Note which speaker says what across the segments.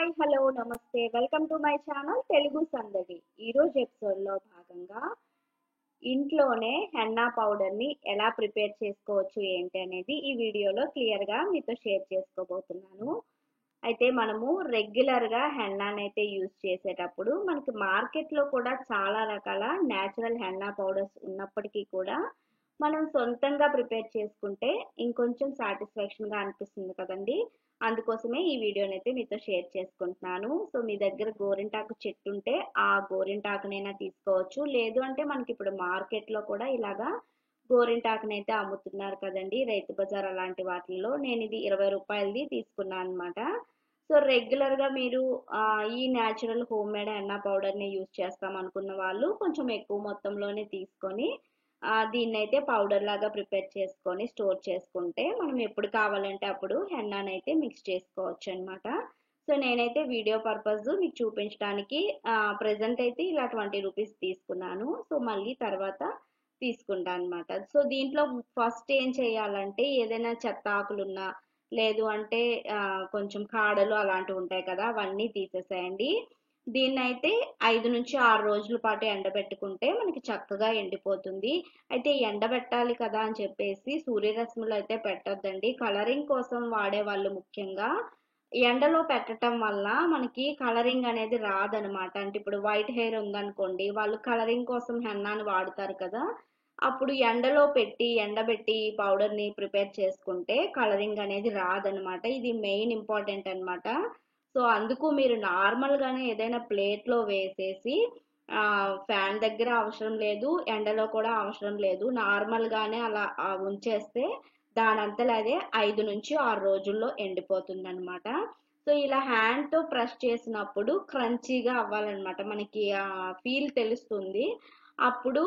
Speaker 1: Hi hello నమస్తే welcome to my channel Telugu సందడి. ఈరోజు ఎపిసోడ్లో భాగంగా ఇంట్లోనే హెన్నా పౌడర్ని ఎలా ప్రిపేర్ చేసుకోవచ్చు ఏంటి అనేది ఈ వీడియోలో క్లియర్గా మీతో షేర్ చేసుకోబోతున్నాను. అయితే మనము రెగ్యులర్గా హెన్నాని అయితే యూజ్ చేసేటప్పుడు మనకి మార్కెట్లో కూడా చాలా రకాల న్యాచురల్ హెన్నా పౌడర్స్ ఉన్నప్పటికీ కూడా మనం సొంతంగా ప్రిపేర్ చేసుకుంటే ఇంకొంచెం సాటిస్ఫాక్షన్గా అనిపిస్తుంది కదండి. అందుకోసమే ఈ వీడియోని అయితే మీతో షేర్ చేసుకుంటున్నాను. సో మీ దగ్గర గోరింటాకు చెట్టు ఉంటే ఆ గోరింటాకునైనా తీసుకోవచ్చు, లేదు అంటే మనకి ఇప్పుడు మార్కెట్లో కూడా ఇలాగా గోరింటాకునైతే అమ్ముతున్నారు కదండి, రైతు బజార్ అలాంటి వాటిల్లో. నేను ఇది 20 రూపాయలది తీసుకున్నాను అనమాట. సో రెగ్యులర్గా మీరు ఈ న్యాచురల్ హోమ్ మేడ్ హెన్నా పౌడర్ని యూజ్ చేస్తాం అనుకున్న వాళ్ళు కొంచెం ఎక్కువ మొత్తంలోనే తీసుకొని దీన్నైతే పౌడర్ లాగా ప్రిపేర్ చేసుకొని స్టోర్ చేసుకుంటే మనం ఎప్పుడు కావాలంటే అప్పుడు హెన్నానైతే మిక్స్ చేసుకోవచ్చు అనమాట. సో నేనైతే వీడియో పర్పస్ మీకు చూపించడానికి ప్రెజెంట్ అయితే ఇలా 20 రూపీస్ తీసుకున్నాను. సో మళ్ళీ తర్వాత తీసుకుంటాను అనమాట. సో దీంట్లో ఫస్ట్ ఏం చేయాలంటే ఏదైనా చెత్త ఆకులున్నా లేదు అంటే కొంచెం కాడలు అలాంటివి ఉంటాయి కదా, అవన్నీ తీసేసేయండి. దీన్నైతే 5 నుంచి 6 రోజుల పాటు ఎండబెట్టుకుంటే మనకి చక్కగా ఎండిపోతుంది. అయితే ఎండబెట్టాలి కదా అని చెప్పేసి సూర్యరశ్మిలో అయితే పెట్టొద్దండి. కలరింగ్ కోసం వాడే వాళ్ళు ముఖ్యంగా ఎండలో పెట్టడం వల్ల మనకి కలరింగ్ అనేది రాదనమాట. అంటే ఇప్పుడు వైట్ హెయిర్ ఉందనుకోండి, వాళ్ళు కలరింగ్ కోసం హెన్నాని వాడుతారు కదా, అప్పుడు ఎండలో పెట్టి ఎండబెట్టి పౌడర్ని ప్రిపేర్ చేసుకుంటే కలరింగ్ అనేది రాదనమాట. ఇది మెయిన్ ఇంపార్టెంట్ అనమాట. సో అందుకు మీరు నార్మల్గానే ఏదైనా ప్లేట్లో వేసేసి ఫ్యాన్ దగ్గర అవసరం లేదు, ఎండలో కూడా అవసరం లేదు, నార్మల్గానే అలా ఉంచేస్తే దానంతలో అదే 5 నుంచి 6 రోజుల్లో ఎండిపోతుంది అనమాట. సో ఇలా హ్యాండ్తో ప్రెస్ చేసినప్పుడు క్రంచీగా అవ్వాలన్నమాట, మనకి ఫీల్ తెలుస్తుంది. అప్పుడు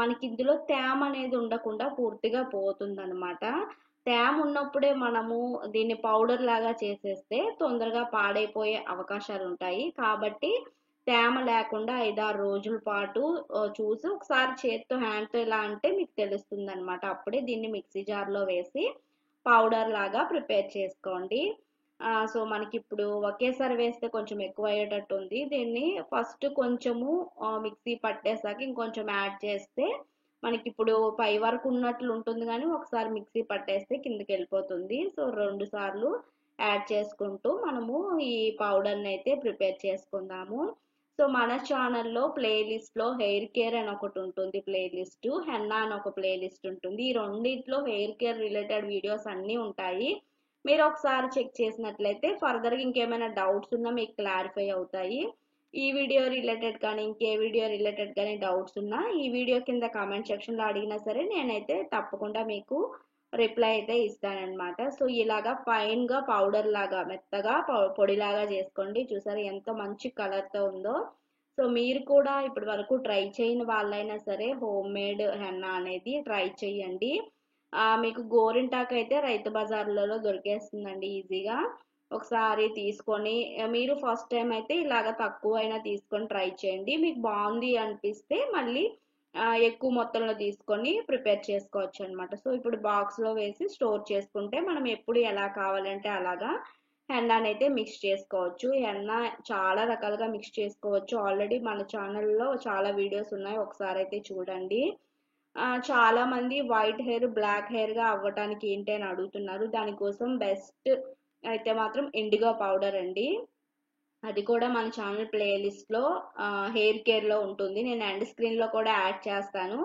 Speaker 1: మనకి ఇందులో తేమ అనేది ఉండకుండా పూర్తిగా పోతుందన్నమాట. తేమ ఉన్నప్పుడే మనము దీన్ని పౌడర్ లాగా చేసేస్తే తొందరగా పాడైపోయే అవకాశాలు ఉంటాయి. కాబట్టి తేమ లేకుండా 5-6 రోజుల పాటు చూసి ఒకసారి చేత్తో హ్యాండ్తో ఇలా అంటే మీకు తెలుస్తుంది అనమాట. అప్పుడే దీన్ని మిక్సీ జార్లో వేసి పౌడర్ లాగా ప్రిపేర్ చేసుకోండి. సో మనకి ఇప్పుడు ఒకేసారి వేస్తే కొంచెం ఎక్కువ అయ్యేటట్టు ఉంది. దీన్ని ఫస్ట్ కొంచెము మిక్సీ పట్టేసాక ఇంకొంచెం యాడ్ చేస్తే మనకి ఇప్పుడు పై వరకు ఉన్నట్లు ఉంటుంది, కానీ ఒకసారి మిక్సీ పట్టేస్తే కిందకి వెళ్ళిపోతుంది. సో 2 సార్లు యాడ్ చేసుకుంటూ మనము ఈ పౌడర్ని అయితే ప్రిపేర్ చేసుకుందాము. సో మన ఛానల్లో ప్లేలిస్ట్లో హెయిర్ కేర్ అని ఒకటి ఉంటుంది, ప్లేలిస్ట్ హెన్నా అని ఒక ప్లేలిస్ట్ ఉంటుంది. ఈ రెండిట్లో హెయిర్ కేర్ రిలేటెడ్ వీడియోస్ అన్నీ ఉంటాయి. మీరు ఒకసారి చెక్ చేసినట్లయితే ఫర్దర్గా ఇంకేమైనా డౌట్స్ ఉన్నా మీకు క్లారిఫై అవుతాయి. ఈ వీడియో రిలేటెడ్ కానీ ఇంకే వీడియో రిలేటెడ్ కానీ డౌట్స్ ఉన్నా ఈ వీడియో కింద కామెంట్ సెక్షన్లో అడిగినా సరే నేనైతే తప్పకుండా మీకు రిప్లై అయితే ఇస్తానన్నమాట. సో ఇలాగా ఫైన్గా పౌడర్ లాగా మెత్తగా పొడిలాగా చేసుకోండి. చూసారు ఎంత మంచి కలర్తో ఉందో. సో మీరు కూడా ఇప్పటి వరకు ట్రై చేయని వాళ్ళైనా సరే హోమ్ మేడ్ హెన్నా అనేది ట్రై చేయండి. మీకు గోరింటాకు అయితే రైతు బజార్లలో దొరికేస్తుందండి ఈజీగా. ఒకసారి తీసుకొని మీరు ఫస్ట్ టైం అయితే ఇలాగ తక్కువ అయినా తీసుకొని ట్రై చేయండి. మీకు బాగుంది అనిపిస్తే మళ్ళీ ఎక్కువ మొత్తంలో తీసుకొని ప్రిపేర్ చేసుకోవచ్చు అనమాట. సో ఇప్పుడు బాక్స్లో వేసి స్టోర్ చేసుకుంటే మనం ఎప్పుడు ఎలా కావాలంటే అలాగా హెన్నాని అయితే మిక్స్ చేసుకోవచ్చు. హెన్నా చాలా రకాలుగా మిక్స్ చేసుకోవచ్చు. ఆల్రెడీ మన ఛానల్లో చాలా వీడియోస్ ఉన్నాయి, ఒకసారి అయితే చూడండి. చాలా మంది వైట్ హెయిర్ బ్లాక్ హెయిర్గా అవ్వటానికి ఏంటి అని అడుగుతున్నారు. దానికోసం బెస్ట్ అయితే మాత్రం ఇండిగో పౌడర్ అండి. అది కూడా మన ఛానల్ ప్లేలిస్ట్లో హెయిర్ కేర్లో ఉంటుంది. నేను ఎండ్ స్క్రీన్లో కూడా యాడ్ చేస్తాను.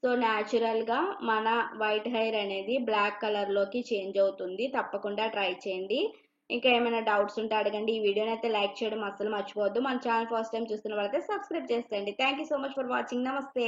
Speaker 1: సో న్యాచురల్గా మన వైట్ హెయిర్ అనేది బ్లాక్ కలర్లోకి చేంజ్ అవుతుంది. తప్పకుండా ట్రై చేయండి. ఇంకా ఏమైనా డౌట్స్ ఉంటే అడగండి. ఈ వీడియోని అయితే లైక్ చేయడం అస్సలు మర్చిపోవద్దు. మన ఛానల్ ఫస్ట్ టైం చూస్తున్న వాళ్ళైతే సబ్స్క్రైబ్ చేసేయండి. Thank you so much for watching. నమస్తే.